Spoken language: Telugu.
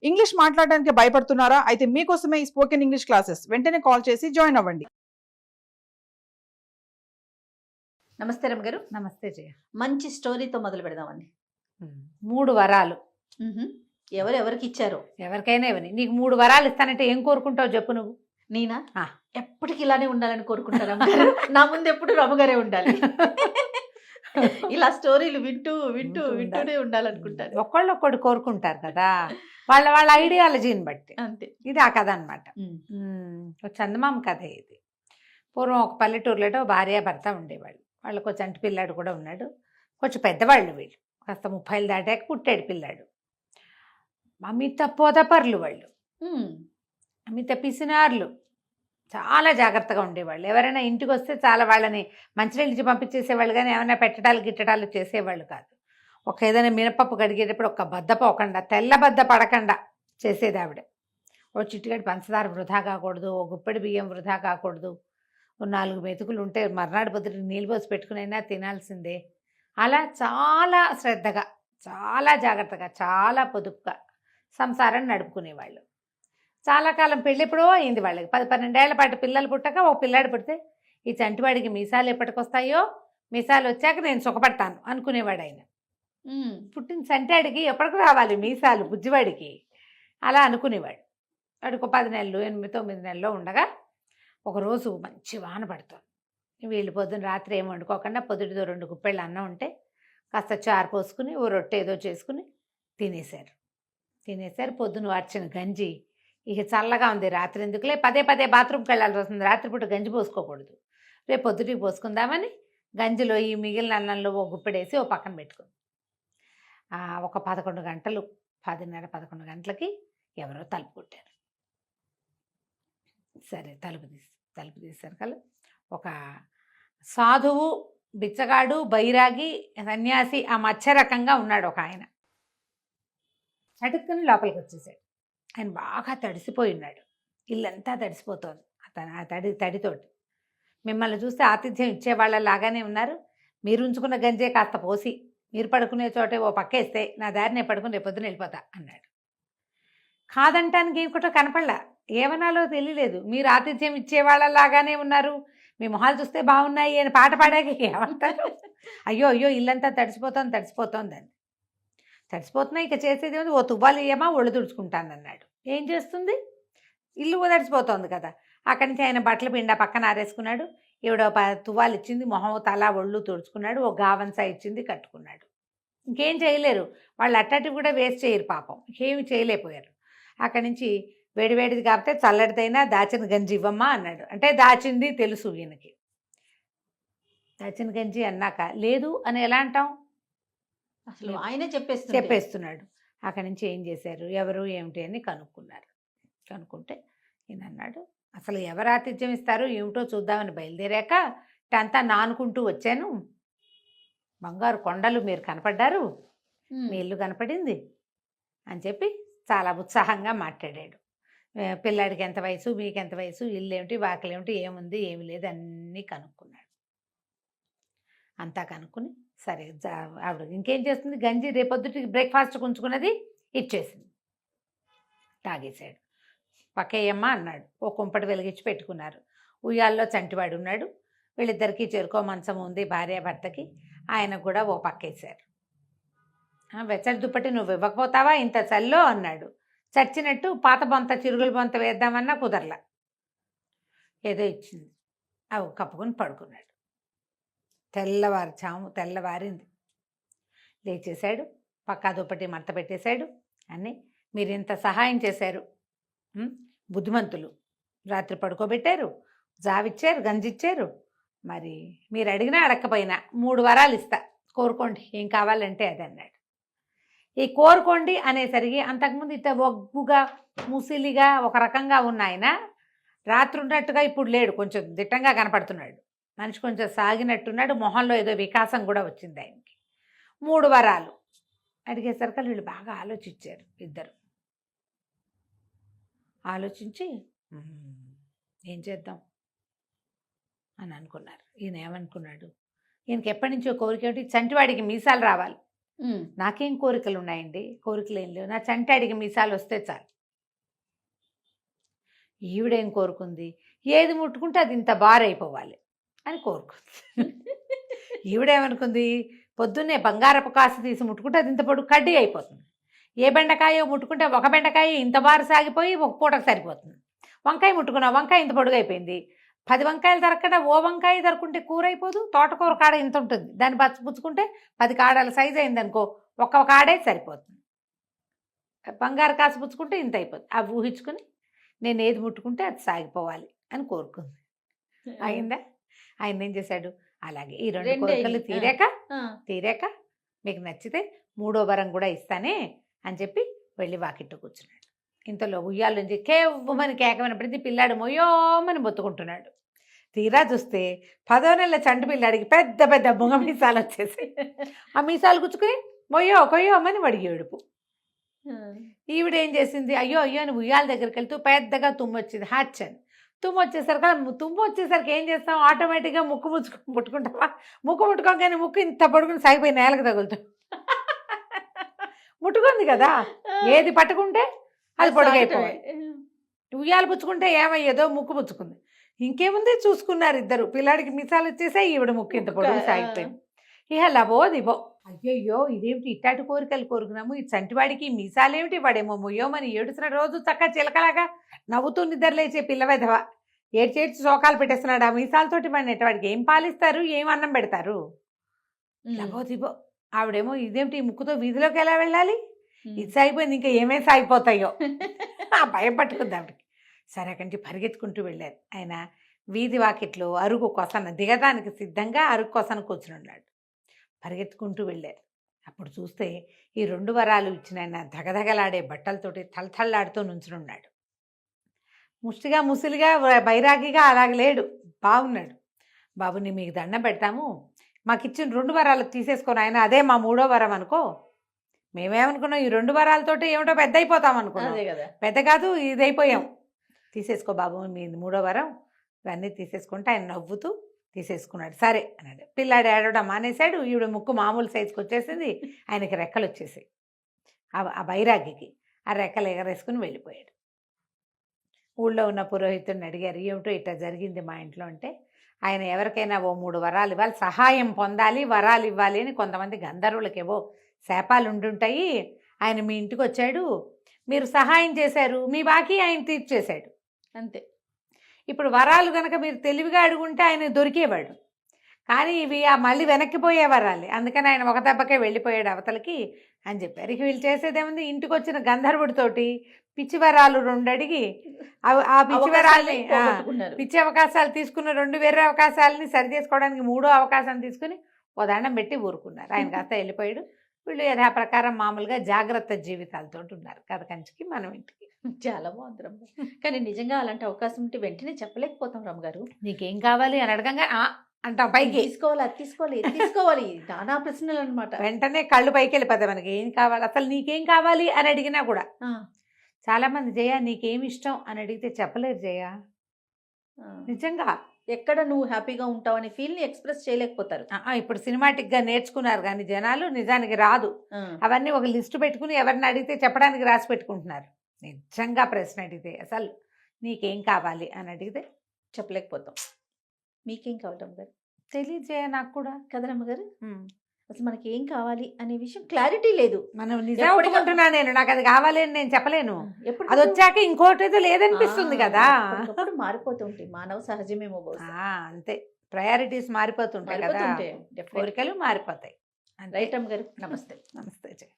ఇంగ్లీష్ మాట్లాడడానికి భయపడుతున్నారా? అయితే మీకోసమే ఈ స్పోకెన్ ఇంగ్లీష్ క్లాసెస్. వెంటనే కాల్ చేసి జాయిన్ అవ్వండి. నమస్తే రమ్య గారు. నమస్తే జయ. మంచి స్టోరీతో మొదలు పెడదామండి. 3 వరాలు ఎవరెవరికి ఇచ్చారో. ఎవరికైనా ఇవ్వని. నీకు 3 వరాలు ఇస్తానంటే ఏం కోరుకుంటావు చెప్పు నువ్వు? నేనా? ఎప్పటికి ఇలానే ఉండాలని కోరుకుంటాను. నా ముందు ఎప్పుడు రమ్మగారే ఉండాలి. ఇలా స్టోరీలు వింటూ వింటూ వింటూనే ఉండాలనుకుంటారు. ఒక్కళ్ళు కోరుకుంటారు కదా, వాళ్ళ వాళ్ళ ఐడియాలజీని బట్టి. అంతే. ఇది ఆ కథ అనమాట. చందమామ కథ ఇది. పూర్వం ఒక పల్లెటూరులో భార్య భర్త ఉండేవాళ్ళు. వాళ్ళకు చంటి పిల్లాడు కూడా ఉన్నాడు. కొంచెం పెద్దవాళ్ళు వీళ్ళు, కాస్త 30 దాటాక పుట్టాడు పిల్లాడు. అమిత పోదపర్లు వాళ్ళు, అమిత పిసినార్లు, చాలా జాగ్రత్తగా ఉండేవాళ్ళు. ఎవరైనా ఇంటికి వస్తే చాలా వాళ్ళని మంచినీళ్ళు ఇచ్చి పంపించేసేవాళ్ళు, కానీ ఏమైనా పెట్టడాలు గిట్టడాలు చేసేవాళ్ళు కాదు. ఒక ఏదైనా మినపప్పు కడిగేటప్పుడు ఒక బద్ద పోకుండా, తెల్ల బద్ద పడకుండా చేసేది ఆవిడ. ఓ చిటికడి పంచదార వృధా కాకూడదు, ఓ గుప్పెడి బియ్యం వృధా కాకూడదు, ఓ 4 మెతుకులు ఉంటే మర్నాడు పొద్దుట నీళ్ళు పోసి పెట్టుకునైనా తినాల్సిందే. అలా చాలా శ్రద్ధగా, చాలా జాగ్రత్తగా, చాలా పొదుపుగా సంసారం నడుపుకునేవాళ్ళు. చాలా కాలం పెళ్ళి ఎప్పుడో అయింది వాళ్ళకి. 10-12 ఏళ్ల పాటు పిల్లలు పుట్టక ఓ పిల్లాడు పుడితే, ఈ చంటివాడికి మీసాలు ఎప్పటికొస్తాయో, మీసాలు వచ్చాక నేను సుఖపడతాను అనుకునేవాడు ఆయన. పుట్టిన చంటాడికి ఎప్పటికి రావాలి మీసాలు బుజ్జివాడికి, అలా అనుకునేవాడు. వాడికి 10 నెలలు 8-9 నెలల్లో ఉండగా ఒకరోజు మంచి వాన పడుతుంది. వీళ్ళు పొద్దున్న రాత్రి ఏం వండుకోకుండా పొద్దుటితో 2 గుప్పెళ్ళు అన్నం ఉంటే కాస్త చారు పోసుకుని ఓ రొట్టె ఏదో చేసుకుని తినేశారు. పొద్దున వార్చిన గంజి ఇక చల్లగా ఉంది, రాత్రి ఎందుకులే పదే బాత్రూమ్కి వెళ్ళాల్సి వస్తుంది, రాత్రిపూట గంజి పోసుకోకూడదు, రేపు పొద్దుటికి పోసుకుందామని గంజిలో ఈ మిగిలిన అన్నంలో ఓ గుప్పెడేసి ఓ పక్కన పెట్టుకుంది. ఒక 11 గంటలు, 10:30-11 గంటలకి ఎవరో తలుపు కొట్టారు. సరే తలుపు తీశారు కదా, ఒక సాధువు, బిచ్చగాడు, బైరాగి, సన్యాసి ఆ మధ్య రకంగా ఉన్నాడు ఒక ఆయన. చటుక్కుని లోపలికి వచ్చేసాడు. ఆయన బాగా తడిసిపోయి ఉన్నాడు, ఇల్లంతా తడిసిపోతోంది ఆ తడితోటి. మిమ్మల్ని చూస్తే ఆతిథ్యం ఇచ్చేవాళ్ళలాగానే ఉన్నారు, మీరు ఉంచుకున్న గంజే కాస్త పోసి మీరు పడుకునే చోటే ఓ పక్కేస్తే నా దారిని పడుకుని రేపు పొద్దున వెళ్ళిపోతా అన్నాడు. కాదంటానికి ఇంకోటో కనపడలా, ఏమనాలో తెలియలేదు. మీరు ఆతిథ్యం ఇచ్చేవాళ్ళలాగానే ఉన్నారు, మీ మొహాలు చూస్తే బాగున్నాయి అని పాట పాడాక ఏమంటారు? అయ్యో ఇల్లంతా తడిసిపోతోందని. తడిసిపోతున్నాయి, ఇక చేసేది ఏమిటి, ఓ తువ్వాలు ఇయ్యమా ఒళ్ళు తుడుచుకుంటానన్నాడు. ఏం చేస్తుంది, ఇల్లు తడిసిపోతోంది కదా. అక్కడి నుంచి ఆయన బట్టలు పిండా పక్కన ఆరేసుకున్నాడు. ఈవిడ తువ్వాలు ఇచ్చింది, మొహం తల ఒళ్ళు తుడుచుకున్నాడు, ఓ గావంసా ఇచ్చింది కట్టుకున్నాడు. ఇంకేం చేయలేరు వాళ్ళు, అట్టటివి కూడా వేస్ట్ చేయరు పాపం, ఏమి చేయలేకపోయారు. అక్కడి నుంచి వేడివేడిది కాకపోతే చల్లడిదైనా దాచిన గంజి ఇవ్వమ్మా అన్నాడు. అంటే దాచింది తెలుసు ఈయనకి. దాచిన గంజి అన్నాక లేదు అని ఎలా అంటాం, అసలు ఆయనే చెప్పేస్తున్నాడు. అక్కడి నుంచి ఏం చేశారు, ఎవరు ఏమిటి అని కనుక్కుంటే ఈయన అన్నాడు, అసలు ఎవరు ఆతిథ్యం ఇస్తారు ఏమిటో చూద్దామని బయలుదేరాక అంతా నానుకుంటూ వచ్చాను, బంగారు కొండలు మీరు కనపడ్డారు, మీ ఇల్లు కనపడింది అని చెప్పి చాలా ఉత్సాహంగా మాట్లాడాడు. పిల్లాడికి ఎంత వయసు, మీకు ఎంత వయసు, ఇల్లు ఏమిటి, వాకిలు ఏమిటి, ఏముంది ఏమి లేదు అన్నీ కనుక్కున్నాడు. అంతా కనుక్కుని సరే ఆవిడ ఇంకేం చేస్తుంది, గంజి రేపొద్దుటికి బ్రేక్ఫాస్ట్ ఉంచుకున్నది ఇచ్చేసింది, తాగేశాడు. పక్కేయమ్మా అన్నాడు. ఓ కుంపటి వెలిగించి పెట్టుకున్నారు. ఉయ్యాల్లో చంటివాడు ఉన్నాడు. వీళ్ళిద్దరికీ చెరుకో మంచం ఉంది భార్యాభర్తకి. ఆయనకు కూడా ఓ పక్కేశారు. వెచ్చడి దుప్పటి నువ్వు ఇవ్వకపోతావా ఇంత చల్లో అన్నాడు. చచ్చినట్టు పాత బొంత చిరుగుల బొంత వేద్దామన్నా కుదరలా, ఏదో ఇచ్చింది, అవి కప్పుకొని పడుకున్నాడు. తెల్లవారింది. లేచేశాడు, పక్కా దుప్పటి మడత పెట్టేశాడు. అని మీరు ఇంత సహాయం చేశారు, బుద్ధిమంతులు, రాత్రి పడుకోబెట్టారు, జావిచ్చారు, గంజిచ్చారు, మరి మీరు అడిగినా అడగకపోయినా 3 వరాలు ఇస్తా, కోరుకోండి ఏం కావాలంటే అది అన్నాడు. ఈ కోరుకోండి అనేసరికి అంతకుముందు ఇట్లా ఒగ్గుగా ముసిలిగా ఒక రకంగా ఉన్న ఆయన రాత్రి ఉన్నట్టుగా ఇప్పుడు లేడు, కొంచెం దిట్టంగా కనపడుతున్నాడు. మనిషి కొంచెం సాగినట్టున్నాడు, మొహంలో ఏదో వికాసం కూడా వచ్చింది ఆయనకి. 3 వరాలు అడిగేసరికి వీళ్ళు బాగా ఆలోచించారు. ఇద్దరు ఆలోచించి ఏం చేద్దాం అని అనుకున్నారు. ఈయన ఏమనుకున్నాడు, ఈయనకి ఎప్పటి నుంచో కోరిక ఏమిటి, చంటివాడికి మీసాలు రావాలి, నాకేం కోరికలు ఉన్నాయండి, కోరికలు ఏం లేవు. నా చంటి అడిగి మీసాలు వస్తే చాలు. ఈవిడేం కోరుకుంది, ఏది ముట్టుకుంటే అది ఇంత బారైపోవాలి అని కోరుకుంది. ఈవిడేమనుకుంది, పొద్దున్నే బంగారపు కాసు తీసి ముట్టుకుంటే అది ఇంత పొడుగు కడ్డీ అయిపోతుంది. ఏ బెండకాయో ముట్టుకుంటే ఒక బెండకాయ ఇంత బారు సాగిపోయి ఒక పూటకు సరిపోతుంది. వంకాయ ముట్టుకున్నా, వంకాయ ఇంత పొడుగు అయిపోయింది. 10 వంకాయలు దొరకకుండా ఓ వంకాయ దొరుకుంటే కూర అయిపోదు. తోటకూర కాడ ఇంత ఉంటుంది, దాన్ని పుచ్చుకుంటే 10 కాడల సైజు అయిందనుకో, ఒక్క కాడే సరిపోతుంది. బంగారు కాసు పుచ్చుకుంటే ఇంత అయిపోతుంది. అవి ఊహించుకుని నేను ఏది ముట్టుకుంటే అది సాగిపోవాలి అని కోరుకుంది. అయిందా? ఆయన ఏం చేశాడు, అలాగే ఈ 2 కోరికలు తీరాక మీకు నచ్చితే 3వ వరం కూడా ఇస్తానే అని చెప్పి వెళ్ళి వాకిట్టు కూర్చున్నాడు. ఇంతలో ఉయ్యాల నుంచి కేవ్వమని కేకమైనప్పటికీ పిల్లాడు మొయ్యోమని మొత్తుకుంటున్నాడు. తీరా చూస్తే 10వ నెల చంటి పిల్లాడికి పెద్ద పెద్ద బొంగ మీసాలు వచ్చేసి ఆ మీసాలు గుచ్చుకుని మొయ్యో కొయ్యోమని వడిగి ఏడుపు. ఈవిడేం చేసింది, అయ్యో అయ్యో అని ఉయ్యాల దగ్గరికి వెళ్తూ పెద్దగా తుమ్ము వచ్చింది. హ్యాచ్ తుమ్ము వచ్చేసరికి ఏం చేస్తాం, ఆటోమేటిక్గా ముక్కు ముట్టుకుంటావా? ముక్కు ముట్టుకోగానే ముక్కు ఇంత పడుకుని సాగిపోయి నేలకు తగులుతాం. ముట్టుకుంది కదా, ఏది పట్టుకుంటే అది పొడుగైపోవాలి. ఉయ్యాలు పుచ్చుకుంటే ఏమయ్యేదో ముక్కు పుచ్చుకుంది. ఇంకేముంది, చూసుకున్నారు ఇద్దరు. పిల్లాడికి మిసాలు వచ్చేసాయి, ఈవిడ ముక్కు ఇంత పొడుగు సాగిపోయింది. ఇహ లబో దిబో, అయ్యయ్యో ఇదేమిటి ఇట్టాటి కోరికలు కోరుకున్నాము, ఈ చంటివాడికి మీసాలేమిటి, వాడేమో మొయ్యోమని ఏడుస్తున్నాడు. రోజు చక్క చిలకలాగా నవ్వుతూ నిద్రలేచే పిల్లవెధవ ఏడ్చేడ్చి శోకాలు పెట్టేస్తున్నాడు. ఆ మీసాలతోటి వాడిని ఎట్టవాడికి ఏం పాలిస్తారు, ఏం అన్నం పెడతారు? లబో దిబో. ఆవిడేమో ఇదేమిటి ముక్కుతో వీధిలోకి ఎలా వెళ్ళాలి, ఇది సాగిపోయింది, ఇంకా ఏమేమి సాగిపోతాయో భయం పట్టుకుంది ఆవిడకి. సరే అక్కడి నుంచి పరిగెత్తుకుంటూ వెళ్ళారు. ఆయన వీధి వాకిట్లో అరుగు కొసన దిగడానికి సిద్ధంగా అరుగు కొసన కూర్చుని ఉన్నాడు. పరిగెత్తుకుంటూ వెళ్ళారు. అప్పుడు చూస్తే ఈ 2 వరాలు ఇచ్చిన ఆయన ధగధగలాడే బట్టలతోటి తలతల్లాడుతూ నుంచునున్నాడు. ముష్టిగా ముసిలిగా బైరాగిగా అలాగ లేడు, బాగున్నాడు. బాబుని మీకు దండం పెడతాము, మాకు ఇచ్చిన 2 వరాలు తీసేసుకొని ఆయన అదే మా 3వ వరం అనుకో. మేమేమనుకున్నాం, ఈ 2 వరాలతోటి ఏమిటో పెద్ద అయిపోతాం అనుకున్నాం. పెద్ద కాదు, ఇదైపోయాం. తీసేసుకో బాబు మీ 3వ వరం, ఇవన్నీ తీసేసుకుంటే ఆయన నవ్వుతూ తీసేసుకున్నాడు. సరే అన్నాడు. పిల్లాడు ఏడవడం మానేశాడు. ఈవిడ ముక్కు మామూలు సైజుకి వచ్చేసింది. ఆయనకి రెక్కలు వచ్చేసాయి. ఆ బైరాగికి ఆ రెక్కలు ఎగరేసుకుని వెళ్ళిపోయాడు. ఊళ్ళో ఉన్న పురోహితుడిని అడిగారు, ఏమిటో ఇట్లా జరిగింది మా ఇంట్లో అంటే, ఆయన ఎవరికైనా ఓ 3 వరాలు ఇవ్వాలి, సహాయం పొందాలి, వరాలు ఇవ్వాలి అని కొంతమంది గంధర్వులకేవో శాపాలు ఉండుంటాయి. ఆయన మీ ఇంటికి వచ్చాడు, మీరు సహాయం చేశారు, మీ బాకీ ఆయన తీర్చేశాడు అంతే. ఇప్పుడు వరాలు కనుక మీరు తెలివిగా అడుగుంటే ఆయన దొరికేవాడు. కానీ ఇవి మళ్ళీ వెనక్కిపోయే వరాలి, అందుకని ఆయన ఒక దెబ్బకే వెళ్ళిపోయాడు అవతలకి అని చెప్పారు. ఇక వీళ్ళు చేసేదేముంది, ఇంటికి వచ్చిన గంధర్వుడితోటి పిచ్చి వరాలు 2 అడిగి ఆ పిచ్చి వరాల్ని పిచ్చి అవకాశాలు తీసుకున్న 2 వేరే అవకాశాలని సరి చేసుకోవడానికి 3వ అవకాశాన్ని తీసుకుని ఓ దండం పెట్టి ఊరుకున్నారు. ఆయన కాస్త వెళ్ళిపోయాడు. వీళ్ళు యథాప్రకారం మామూలుగా జాగ్రత్త జీవితాలతో ఉన్నారు. కథ కంచికి మనం ఇంటికి. చాలా బాగుంది రమ్మ. కానీ నిజంగా అలాంటి అవకాశం ఉంటే వెంటనే చెప్పలేకపోతాం రమ్మగారు. నీకేం కావాలి అని అడగంగా అంటాం పైకి, తీసుకోవాలి, అది తీసుకోవాలి, ఇది తీసుకోవాలి, నానా ప్రశ్నలు అనమాట. వెంటనే కళ్ళు పైకి వెళ్ళిపోతాయి. మనకి ఏం కావాలి, అసలు నీకేం కావాలి అని అడిగినా కూడా చాలా మంది జయ నీకేమి ఇష్టం అని అడిగితే చెప్పలేరు జయ. నిజంగా ఎక్కడ నువ్వు హ్యాపీగా ఉంటావు అనే ఫీల్ని ఎక్స్ప్రెస్ చేయలేకపోతారు. ఇప్పుడు సినిమాటిక్గా నేర్చుకున్నారు కానీ జనాలు నిజానికి రాదు. అవన్నీ ఒక లిస్టు పెట్టుకుని ఎవరిని అడిగితే చెప్పడానికి రాసి పెట్టుకుంటున్నారు. నిజంగా ప్రశ్న అడిగితే అసలు నీకేం కావాలి అని అడిగితే చెప్పలేకపోతాం. మీకేం కావాలి రమ్మగారు? తెలియజేయ నాకు కూడా కదా రమ్మగారు. అసలు మనకి ఏం కావాలి అనే విషయం క్లారిటీ లేదు. మనం నిజం అనుకుంటున్నా నేను, నాకు అది కావాలి అని నేను చెప్పలేను. అది వచ్చాక ఇంకోటి అయితే లేదనిపిస్తుంది కదా. మారిపోతూ ఉంటాయి, మానవ సహజమేమో. అంతే, ప్రయారిటీస్ మారిపోతుంటాయి కదా, కోరికలు మారిపోతాయి. రైట్ రమ్మగారు. నమస్తే. నమస్తే.